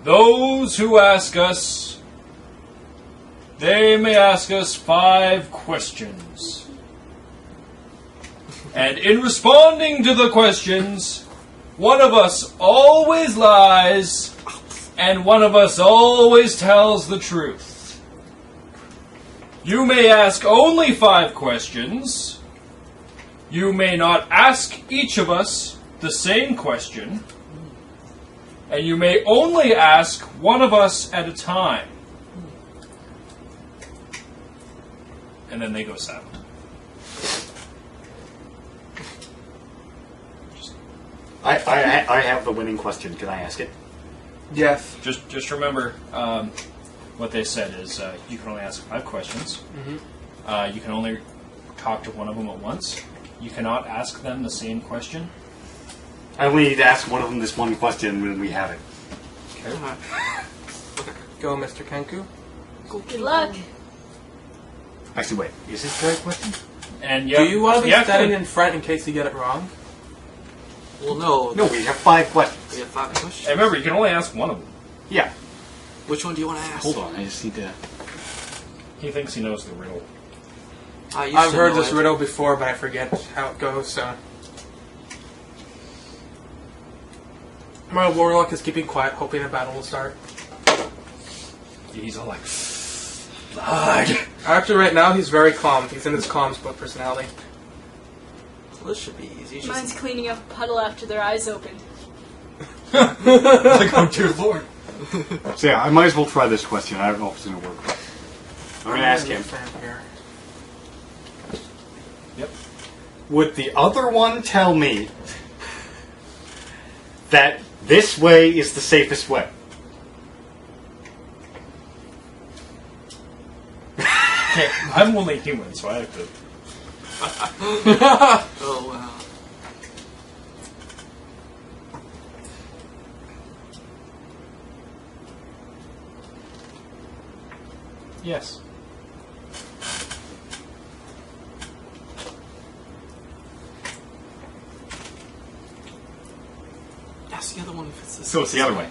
Those who ask us, they may ask us 5 questions. And in responding to the questions, one of us always lies, and one of us always tells the truth. You may ask only 5 questions. You may not ask each of us the same question. And you may only ask one of us at a time. And then they go silent. I have the winning question. Can I ask it? Yes. Just remember, what they said is you can only ask 5 questions. Mm-hmm. You can only talk to one of them at once. You cannot ask them the same question. I only need to ask one of them this one question when we have it. Okay. Go, Mr. Kenku. Good luck. Actually, wait. Is this the right question? And Do you want to be standing in front in case you get it wrong? Well, no. No, we have 5 questions. We have 5 questions. And remember, you can only ask one of them. Yeah. Which one do you want to ask? Hold on, I just need to... He thinks he knows the riddle. I've heard this riddle before, but I forget how it goes, so... My Warlock is keeping quiet, hoping a battle will start. He's all like, blood. Actually, right now, he's very calm. He's in his calm split personality. Well, this should be easy. Mine's cleaning up a puddle after their eyes opened. Like, oh dear Lord. So yeah, I might as well try this question. I don't know if it's going to work. I'm going to ask him. Yep. Would the other one tell me that this way is the safest way? Okay, I'm only human, so I have to... Oh, wow. Yes. Ask the other one if it's the So it's the other way.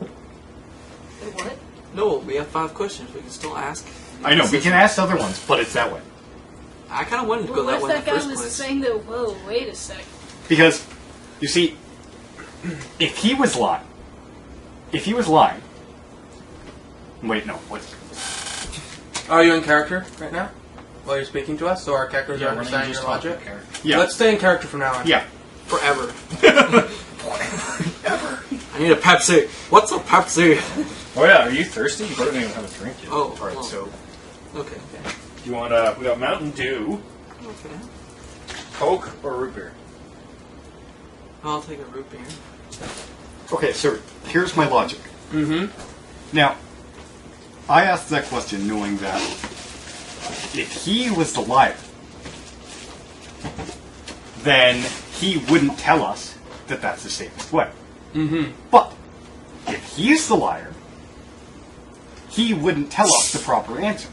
Wait, what? No, we have 5 questions. We can still ask. I know, we can ask other ones, but it's that way. I kind of wanted to Well, go that what way if in that the guy first was place. saying that, whoa, wait a sec. Because, you see, if he was lying... Wait, no, what? Are you in character right now? While you're speaking to us, so our characters are understanding your logic? Yeah. Let's stay in character from now on. Yeah. Forever. I need a Pepsi. What's a Pepsi? Oh yeah, are you thirsty? You probably don't even have a drink yet. Oh, Alright, well. so... Okay. You want, we got Mountain Dew, Okay. Coke, or root beer? I'll take a root beer. Okay, so here's my logic. Mm-hmm. Now, I asked that question knowing that if he was the liar, then he wouldn't tell us that that's the safest way. Mm-hmm. But if he's the liar, he wouldn't tell us the proper answer.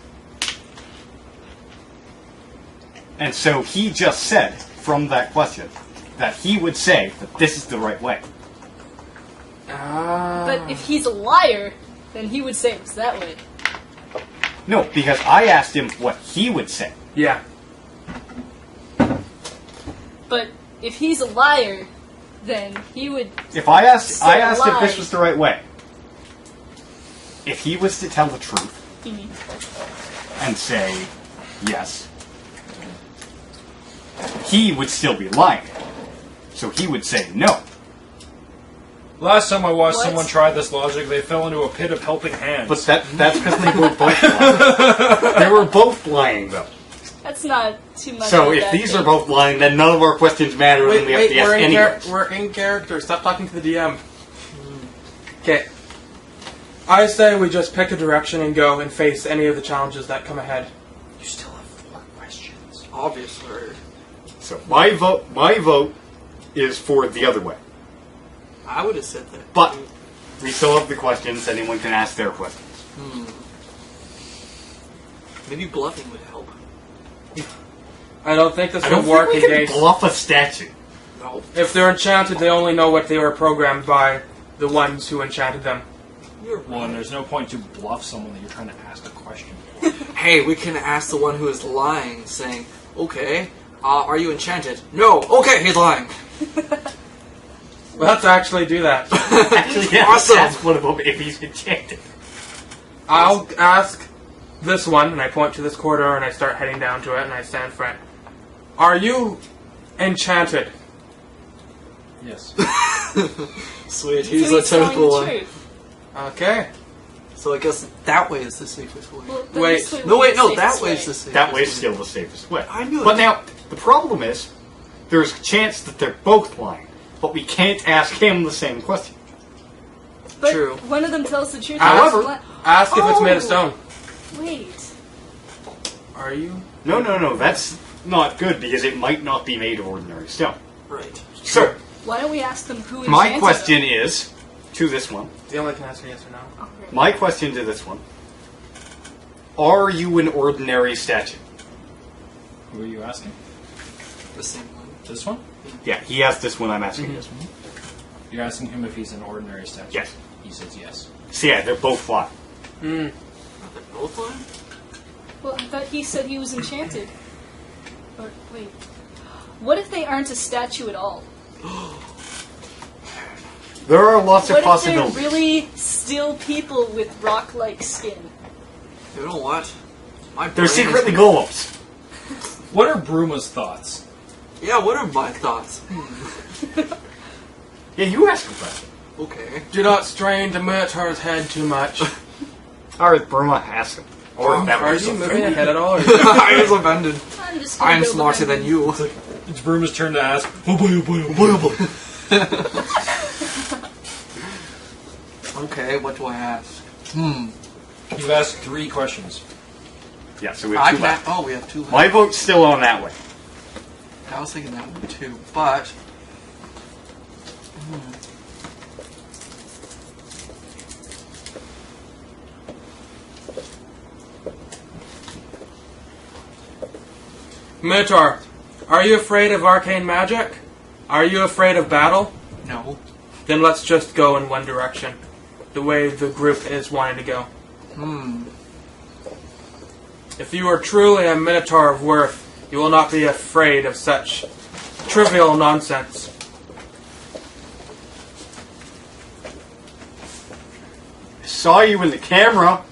And so he just said, from that question, that he would say that this is the right way. But if he's a liar, then he would say it was that way. No, because I asked him what he would say. Yeah. But if he's a liar, then he would... If I asked if lie. this was the right way. If he was to tell the truth and say yes, he would still be lying. So he would say no. Last time I watched What? someone try this logic, they fell into a pit of helping hands. But that's because they were both lying. They were both lying, though. That's not too much So of a if bad these thing. are both lying, then none of our questions matter, and we have to ask anyways. We're in character. Stop talking to the DM. Okay. I say we just pick a direction and go and face any of the challenges that come ahead. You still have 4 questions. Obviously. So my vote is for the other way. I would have said that. But we still have the questions. Anyone can ask their questions. Maybe bluffing would help. I don't think this I will don't work think in we can case... bluff a statue. No. If they're enchanted, they only know what they were programmed by the ones who enchanted them. You're Well, and right. there's no point to bluff someone that you're trying to ask a question. Hey, we can ask the one who is lying, saying, okay, are you enchanted? No. Okay, he's lying. We'll have to actually do that. Actually, yeah, Awesome. that's one of them if he's enchanted. I'll ask this one, and I point to this corridor, and I start heading down to it, and I stand for it. Are you enchanted? Yes. Sweet, So he's a he's telling typical the one. truth. Okay. So I guess that way is the safest way. Well, then Wait. this way No, would wait, be no, the that safest way is the safest That way's way. still the safest way. I knew But it. now, the problem is, there's a chance that they're both lying. But we can't ask him the same question. But True. one of them tells the truth. However, and the other ask if it's made of Oh. stone. Wait. Are you? No, that's not good because it might not be made of ordinary stone. Right. So, Why don't we ask them who my enchanted question them? is, to this one, They only can answer yes or no. Oh, great. my question to this one, are you an ordinary statue? Who are you asking? The same one. This one? Yeah, he asked this one, I'm asking this one. You're asking him if he's an ordinary statue? Yes. He says yes. So yeah, they're both lying. Are they both lying? Well, I thought he said he was enchanted. Or, wait. What if they aren't a statue at all? There are lots What of if they're possibilities. really still people with rock-like skin? You know what? My They're brain is- secretly golems. What are Bruma's thoughts? Yeah, what are my thoughts? Yeah, you asked him that. Okay. Do not strain the Minotaur's head too much. Alright, Burma, ask him. Or that Are was you something. moving ahead at all? Or I was offended. I'm just gonna I'm go smarter behind than him. you. It's Bruma's turn to ask. Oh boy, oh boy, oh boy, oh boy. Okay, what do I ask? You've asked 3 questions. Yeah, so we have I two can left. ask, oh, we have 2 left. My vote's still on that way. I was thinking that one too, but... Minotaur, are you afraid of arcane magic? Are you afraid of battle? No. Then let's just go in one direction. The way the group is wanting to go. If you are truly a Minotaur of worth, you will not be afraid of such trivial nonsense. I saw you in the camera.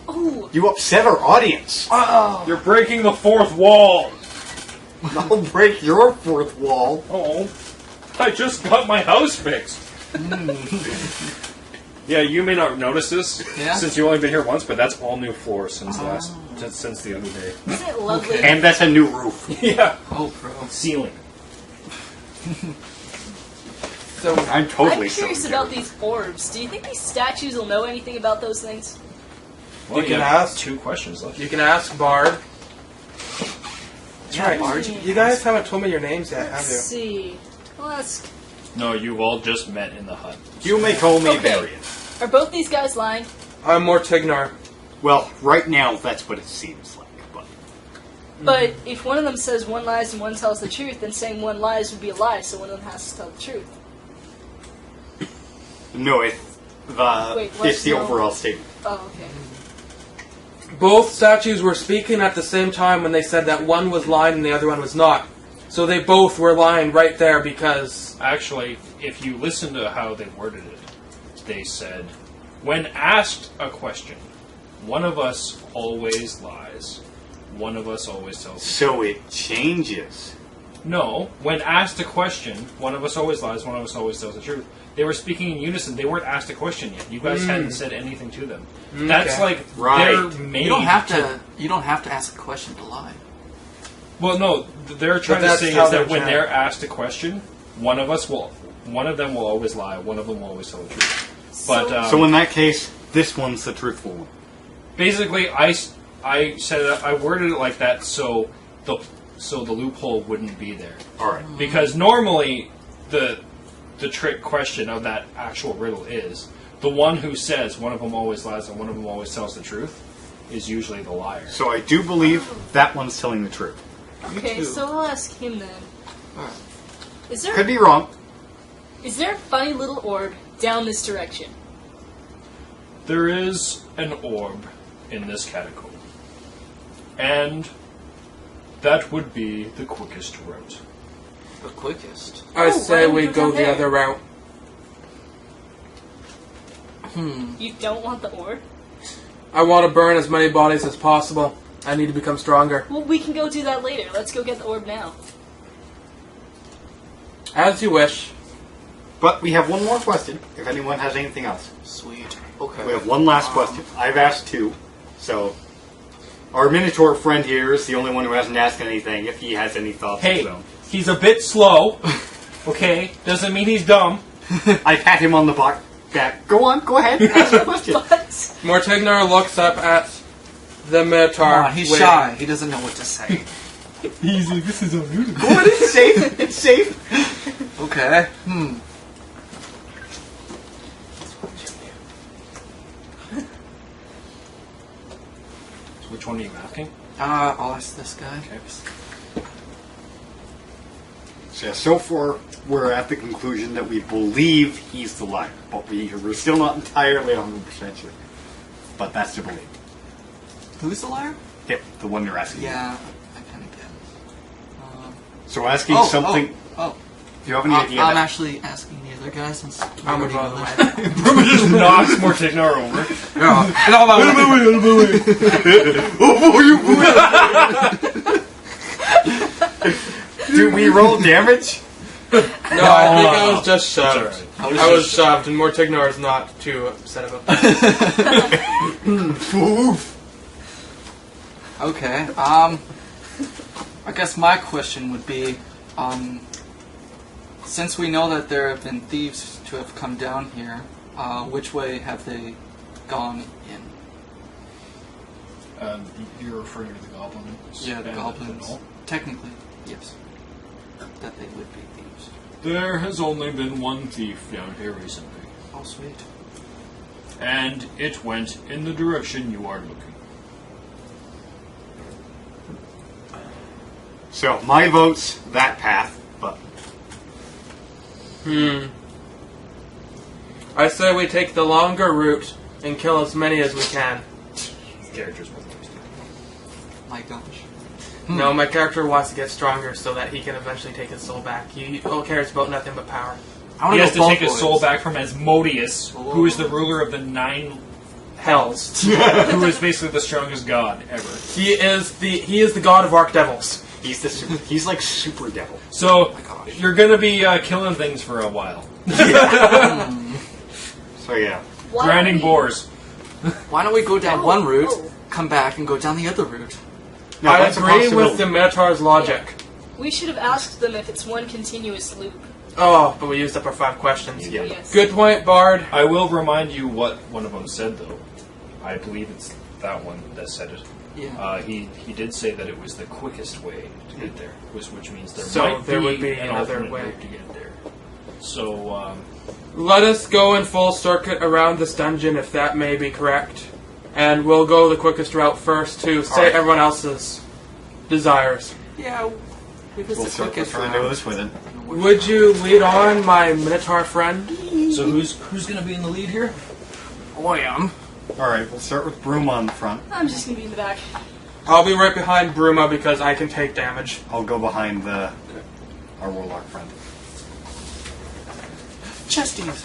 Oh, You upset our audience. You're breaking the 4th wall. I'll break your 4th wall. Oh, I just got my house fixed. Yeah, you may not notice this Yeah? since you've only been here once, but that's all new floors since since the other day. isn't it lovely? And that's a new roof. Yeah, Oh, bro. ceiling. So I'm totally I'm curious so about these orbs. Do you think these statues will know anything about those things? Well, You can have ask. 2 questions left. you can ask Bard. That's right. Bard. You guys haven't told me your names yet, Let's have you? see. Well, that's... No, you've all just met in the hut. You may call me Okay. Berrian. Are both these guys lying? I'm Mortignar. Well, right now that's what it seems like. But But if one of them says one lies and one tells the truth, then saying one lies would be a lie, so one of them has to tell the truth. no, it's Wait, what? it's the No. overall statement. Oh, okay. Both statues were speaking at the same time when they said that one was lying and the other one was not. So they both were lying right there because... Actually, if you listen to how they worded it, they said, when asked a question, one of us always lies, one of us always tells the So it changes. No, when asked a question, one of us always lies, one of us always tells the truth. They were speaking in unison. They weren't asked a question yet. You guys hadn't said anything to them. That's Okay. like Right. they're made. You don't have to. You don't have to ask a question to lie. Well, no, they're trying to that's say how is that they're when trying. they're asked a question, one of them will always lie, one of them will always tell the truth. But So in that case, this one's the truthful one. basically, I said it, I worded it like that so the loophole wouldn't be there. All right. Because normally the trick question of that actual riddle is the one who says one of them always lies and one of them always tells the truth is usually the liar. So I do believe that one's telling the truth. Okay, too. so I'll ask him then. Alright. Is Could there be wrong. a funny little orb down this direction? There is an orb in this catacomb. And that would be the quickest route. The quickest. I say why we don't we go go the there? other route. You don't want the orb? I want to burn as many bodies as possible. I need to become stronger. Well, we can go do that later. Let's go get the orb now. As you wish. But we have one more question, if anyone has anything else. Sweet. Okay. We have one last question. I've asked two, so our Minotaur friend here is the only one who hasn't asked anything, if he has any thoughts of Hey, his own. he's a bit slow. Okay, doesn't mean he's dumb. I pat him on the back. Go on, go ahead, ask your question. What? Mortignar looks up at the Minotaur. Come on, he's waiting. shy. He doesn't know what to say. He's like, this is unusual. Go on, it's safe, it's safe. Okay. Which one are you asking? I'll ask this guy. So far, we're at the conclusion that we believe he's the liar, but we're still not entirely 100% sure. But that's the belief. Who's the liar? Yep, the one they're asking. Yeah, I kind of get it. So asking something... Oh. Do you have any idea? I'm actually asking the other guy since I'm already above know the this. way. Bruma just knocks Mortignar over. Do we roll damage? No, I think I was just shoved. It's alright. I was shoved, and Mortignar is not too upset about that. Okay. I guess my question would be, since we know that there have been thieves to have come down here, which way have they gone in? You're referring to the goblins? Yeah, the and goblins. gnoll? Technically, yes. That they would be thieves. There has only been one thief down here recently. Oh, sweet. And it went in the direction you are looking. So, my vote's that path, but... I say we take the longer route and kill as many as we can. Characters with those. My gosh. No, my character wants to get stronger so that he can eventually take his soul back. He cares about nothing but power. I wanna He go has to both take his ways. soul back from Asmodeus, Whoa. who is the ruler of the 9 Hells. who is basically the strongest god ever. He is the god of archdevils. He's like super devil. So, gosh. you're gonna be killing things for a while. So yeah. Why Grinding are we- boars. Why don't we go down one route, oh. come back, and go down the other route? No, I that's a agree with possibility. the Minotaur's logic. We should have asked them if it's one continuous loop. Oh, but we used up our 5 questions. Yeah. Yes. Good point, Bard. I will remind you what one of them said, though. I believe it's that one that said it. Yeah. He did say that it was the quickest way to get there, which means there So might there be would be an another alternate way. route to get there. So, Let us go in full circuit around this dungeon, if that may be correct. And we'll go the quickest route first to say Alright. everyone else's desires. Yeah, if it's We'll the start quickest trying to go route. this way then. Would you lead on, my Minotaur friend? so who's gonna be in the lead here? Oh, I am. Alright, we'll start with Bruma on the front. I'm just gonna be in the back. I'll be right behind Bruma because I can take damage. I'll go behind our Warlock friend. Chesties.